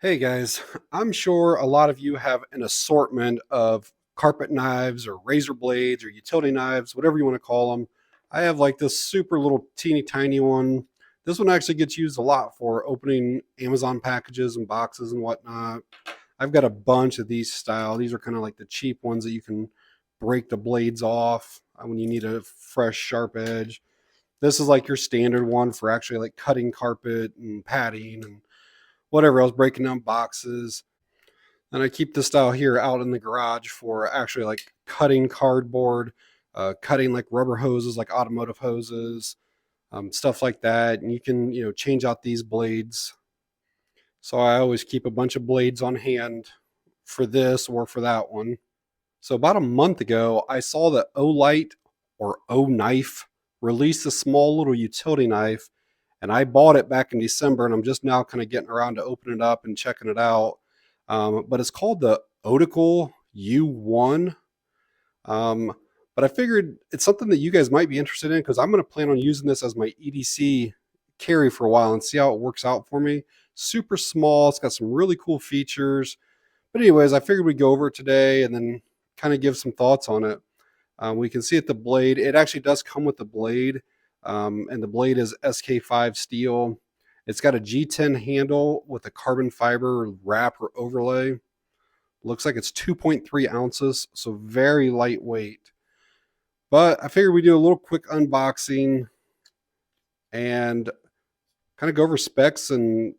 Hey guys, I'm sure a lot of you have an assortment of carpet knives or razor blades or utility knives, whatever you want to call them. I have like this super little teeny tiny one. This one actually gets used a lot for opening Amazon packages and boxes and whatnot. I've got a bunch of these style. These are kind of like the cheap ones that you can break the blades off when you need a fresh, sharp edge. This is like your standard one for actually like cutting carpet and padding and whatever else, breaking down boxes. And I keep this style here out in the garage for actually like cutting cardboard, cutting like rubber hoses, like automotive hoses, stuff like that. And you can, change out these blades. So I always keep a bunch of blades on hand for this or for that one. So about a month ago, I saw that Olight or OKnife released a small little utility knife, and I bought it back in December, and I'm just now kind of getting around to opening it up and checking it out. But it's called the Otacle U1. Um, but I figured it's something that you guys might be interested in because I'm going to plan on using this as my EDC carry for a while and see how it works out for me. Super small. It's got some really cool features. But anyways, I figured we'd go over it today and then kind of give some thoughts on it. We can see at the blade, it actually does come with the blade, and the blade is SK5 steel. It's got a G10 handle with a carbon fiber wrap or overlay. Looks like it's 2.3 ounces, so very lightweight. But I figured we'd do a little quick unboxing and kind of go over specs and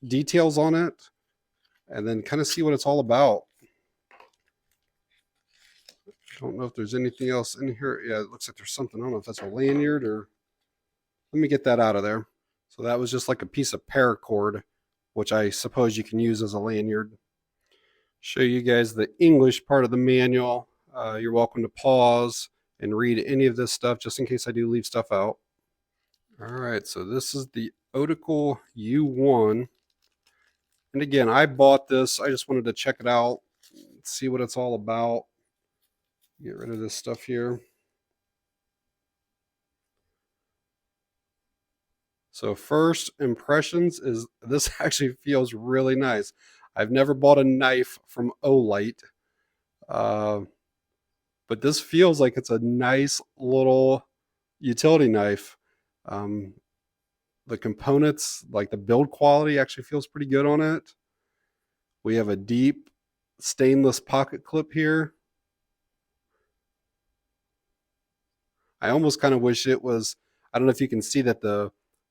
details on it, and then kind of see what it's all about. I don't know if there's anything else in here. Yeah, it looks like there's something. I don't know if that's a lanyard or... Let me get that out of there. So that was just like a piece of paracord, which I suppose you can use as a lanyard. Show you guys the English part of the manual. You're welcome to pause and read any of this stuff just in case I do leave stuff out. All right, so this is the Otacle U1. And again, I bought this. I just wanted to check it out, see what it's all about. Get rid of this stuff here. So first impressions is this actually feels really nice. I've never bought a knife from Olight, but this feels like it's a nice little utility knife. The components, like the build quality, actually feels pretty good on it. We have a deep stainless pocket clip here. I almost kind of wish it was, I don't know if you can see that the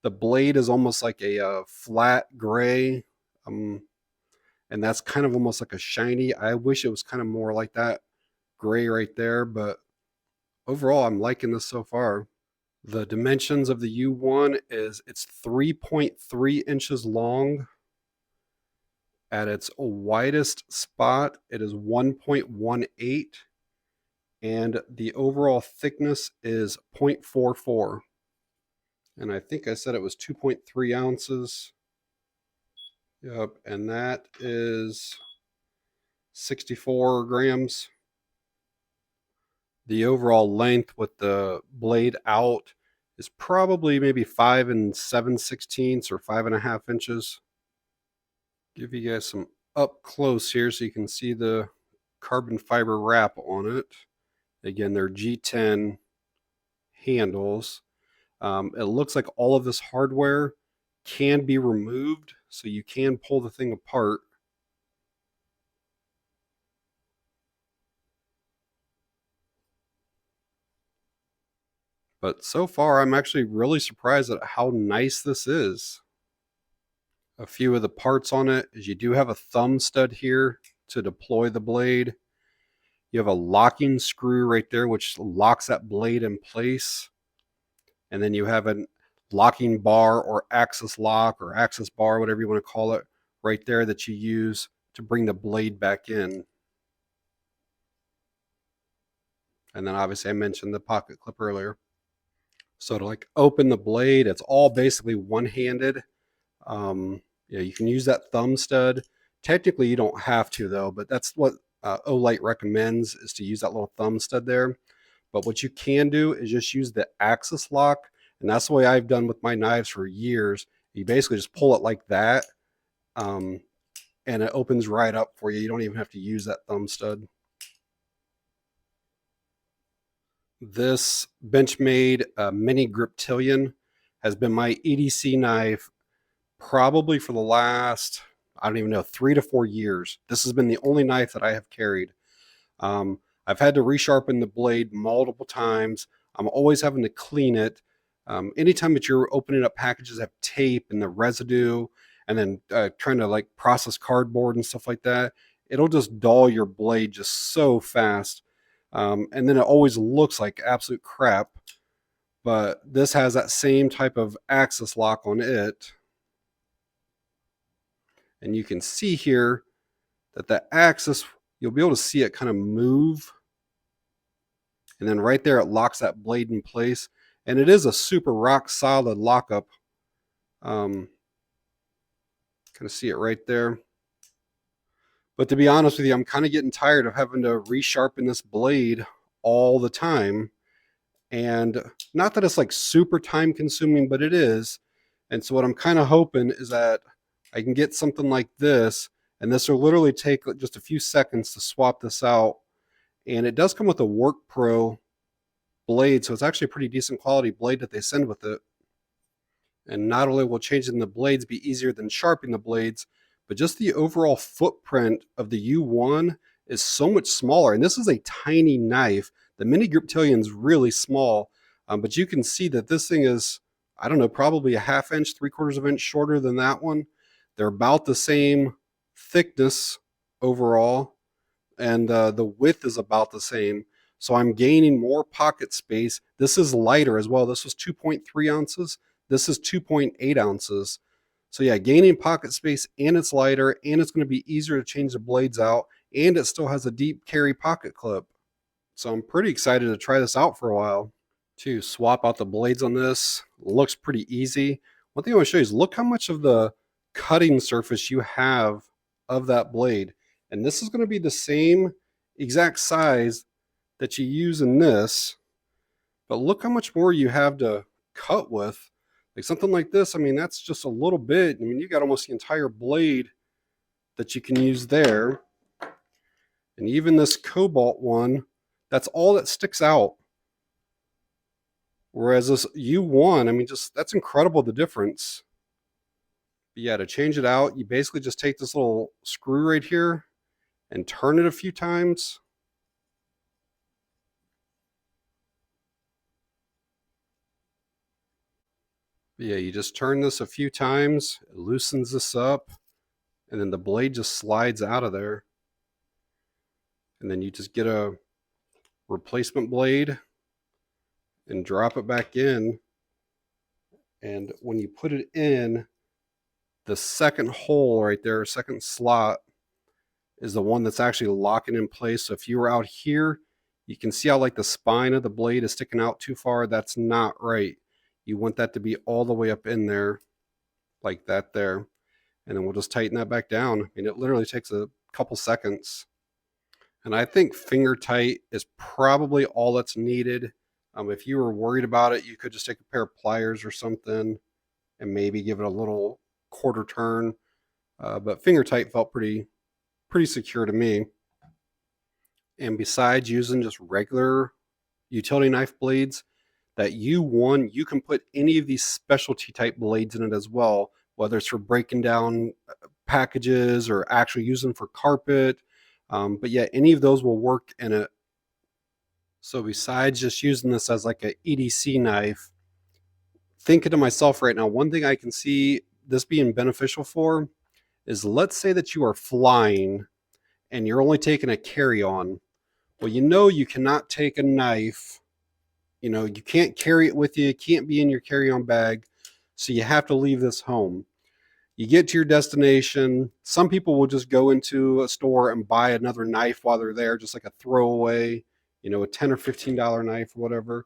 blade is almost like a flat gray, and that's kind of almost like a shiny. I wish it was kind of more like that gray right there, but overall I'm liking this so far. The dimensions of the U1 is it's 3.3 inches long. At its widest spot, it is 1.18, and the overall thickness is 0.44. And I think I said it was 2.3 ounces. Yep, and that is 64 grams. The overall length with the blade out is probably maybe 5 7/16 or 5.5 inches. Give you guys some up close here so you can see the carbon fiber wrap on it. Again, they're G10 handles. It looks like all of this hardware can be removed, so you can pull the thing apart. But so far, I'm actually really surprised at how nice this is. A few of the parts on it is you do have a thumb stud here to deploy the blade. You have a locking screw right there, which locks that blade in place. And then you have a locking bar or axis lock or axis bar, whatever you want to call it, right there that you use to bring the blade back in. And then obviously I mentioned the pocket clip earlier. So to like open the blade, it's all basically one-handed. You can use that thumb stud. Technically you don't have to though, but that's what Olight recommends, is to use that little thumb stud there. But what you can do is just use the axis lock, and that's the way I've done with my knives for years. You basically just pull it like that, and it opens right up for you. You don't even have to use that thumb stud. This Benchmade mini griptilian has been my EDC knife probably for the last, I don't even know, 3 to 4 years. This has been the only knife that I have carried. I've had to resharpen the blade multiple times. I'm always having to clean it. Anytime that you're opening up packages that have tape and the residue, and then trying to like process cardboard and stuff like that, it'll just dull your blade just so fast. And then it always looks like absolute crap. But this has that same type of axis lock on it. And you can see here that the axis, you'll be able to see it kind of move. And then right there, it locks that blade in place. And it is a super rock solid lockup. Kind of see it right there. But to be honest with you, I'm kind of getting tired of having to resharpen this blade all the time. And not that it's like super time consuming, but it is. And so what I'm kind of hoping is that I can get something like this, and this will literally take just a few seconds to swap this out. And it does come with a Work Pro blade, so it's actually a pretty decent quality blade that they send with it. And not only will changing the blades be easier than sharpening the blades, but just the overall footprint of the U1 is so much smaller. And this is a tiny knife. The mini griptilian is really small, but you can see that this thing is, I don't know, probably a ½ inch, 3/4 of an inch shorter than that one. They're about the same thickness overall, and the width is about the same. So I'm gaining more pocket space. This is lighter as well. This was 2.3 ounces. This is 2.8 ounces. So yeah, gaining pocket space, and it's lighter, and it's going to be easier to change the blades out, and it still has a deep carry pocket clip. So I'm pretty excited to try this out for a while. To swap out the blades on this, looks pretty easy. One thing I want to show you is look how much of the cutting surface you have of that blade. And this is going to be the same exact size that you use in this, but look how much more you have to cut with. Like something like this, I mean, that's just a little bit. I mean, you got almost the entire blade that you can use there. And even this cobalt one, that's all that sticks out. Whereas this U1, I mean, just that's incredible, the difference. But yeah, to change it out, you basically just take this little screw right here and turn it a few times. But yeah, you just turn this a few times, it loosens this up, and then the blade just slides out of there. And then you just get a replacement blade and drop it back in. And when you put it in, the second hole right there, second slot, is the one that's actually locking in place. So if you were out here, you can see how like the spine of the blade is sticking out too far. That's not right. You want that to be all the way up in there, like that there. And then we'll just tighten that back down. I mean, it literally takes a couple seconds. And I think finger tight is probably all that's needed. If you were worried about it, you could just take a pair of pliers or something and maybe give it a little quarter turn. But finger tight felt pretty secure to me. And besides using just regular utility knife blades, that U1, you can put any of these specialty type blades in it as well, whether it's for breaking down packages or actually using for carpet. But yeah, any of those will work in it. So besides just using this as like an EDC knife, thinking to myself right now, one thing I can see this being beneficial for is, let's say that you are flying and you're only taking a carry-on. Well, you cannot take a knife. You can't carry it with you. It can't be in your carry-on bag. So you have to leave this home. You get to your destination. Some people will just go into a store and buy another knife while they're there, just like a throwaway, a $10 or $15 knife or whatever.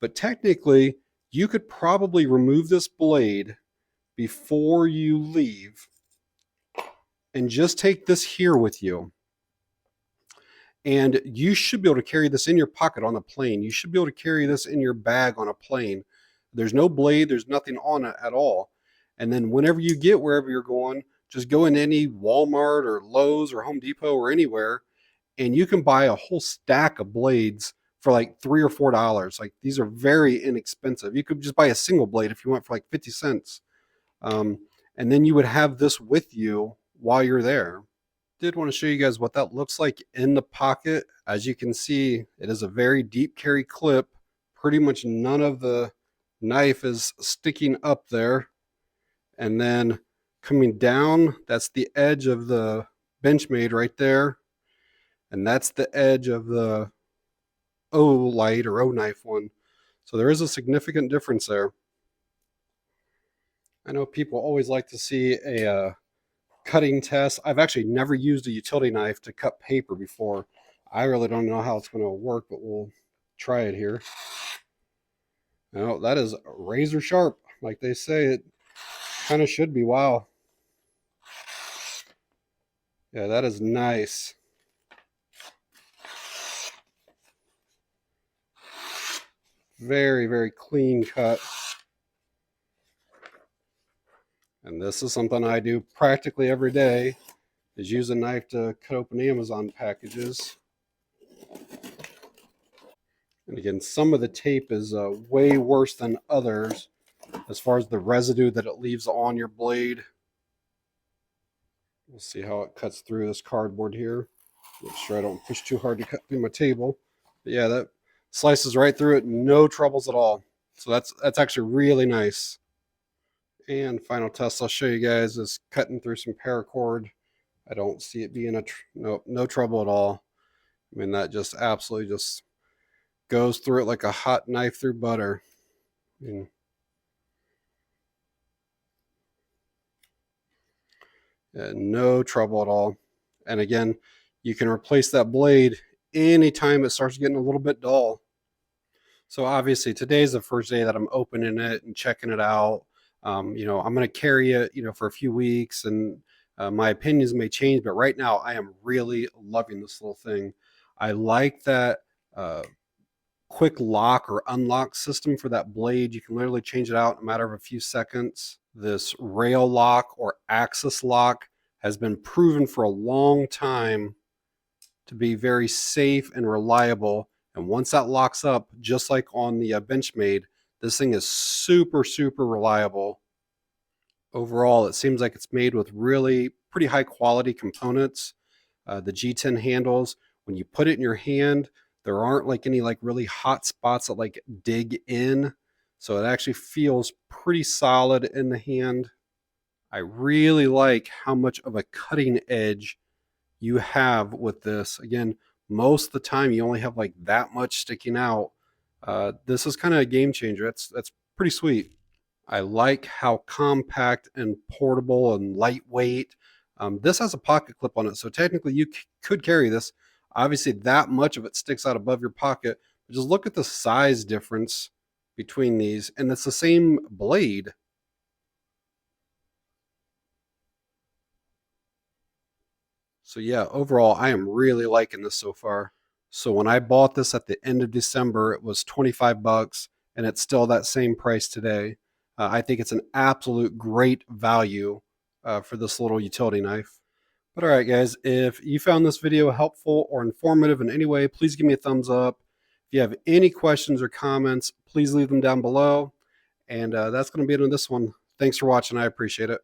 But technically, you could probably remove this blade before you leave and just take this here with you. And you should be able to carry this in your pocket on the plane. You should be able to carry this in your bag on a plane. There's no blade, there's nothing on it at all. And then whenever you get wherever you're going, just go in any Walmart or Lowe's or Home Depot or anywhere, and you can buy a whole stack of blades for like $3 or $4. Like, these are very inexpensive. You could just buy a single blade if you want for like 50 cents. Um, and then you would have this with you while you're there. Did want to show you guys what that looks like in the pocket. As you can see, it is a very deep carry clip. Pretty much none of the knife is sticking up there. And then coming down, that's the edge of the Benchmade right there. And that's the edge of the Olight or OKnife one. So there is a significant difference there. I know people always like to see a cutting test. I've actually never used a utility knife to cut paper before. I really don't know how it's going to work, but we'll try it here. Now, that is razor sharp, like they say. It kind of should be. Wow. Yeah, that is nice. Very, very clean cut. And this is something I do practically every day, is use a knife to cut open Amazon packages. And again, some of the tape is way worse than others as far as the residue that it leaves on your blade. We'll see how it cuts through this cardboard here. Make sure I don't push too hard to cut through my table. But yeah, that slices right through it, no troubles at all. So that's actually really nice. And final test I'll show you guys is cutting through some paracord. I don't see it being no trouble at all. I mean, that just absolutely just goes through it like a hot knife through butter. And no trouble at all. And again, you can replace that blade anytime it starts getting a little bit dull. So obviously today's the first day that I'm opening it and checking it out. I'm going to carry it, for a few weeks, and my opinions may change, but right now I am really loving this little thing. I like that quick lock or unlock system for that blade. You can literally change it out in a matter of a few seconds. This rail lock or axis lock has been proven for a long time to be very safe and reliable. And once that locks up, just like on the Benchmade, this thing is super, super reliable. Overall, it seems like it's made with really pretty high quality components. The G10 handles, when you put it in your hand, there aren't like any like really hot spots that like dig in. So it actually feels pretty solid in the hand. I really like how much of a cutting edge you have with this. Again, most of the time you only have like that much sticking out. This is kind of a game changer. That's pretty sweet. I like how compact and portable and lightweight. This has a pocket clip on it, so technically you could carry this. Obviously, that much of it sticks out above your pocket. But just look at the size difference between these, and it's the same blade. So yeah, overall, I am really liking this so far. So when I bought this at the end of December, it was 25 bucks, and it's still that same price today. I think it's an absolute great value for this little utility knife. But all right, guys, if you found this video helpful or informative in any way, please give me a thumbs up. If you have any questions or comments, please leave them down below. And that's going to be it on this one. Thanks for watching. I appreciate it.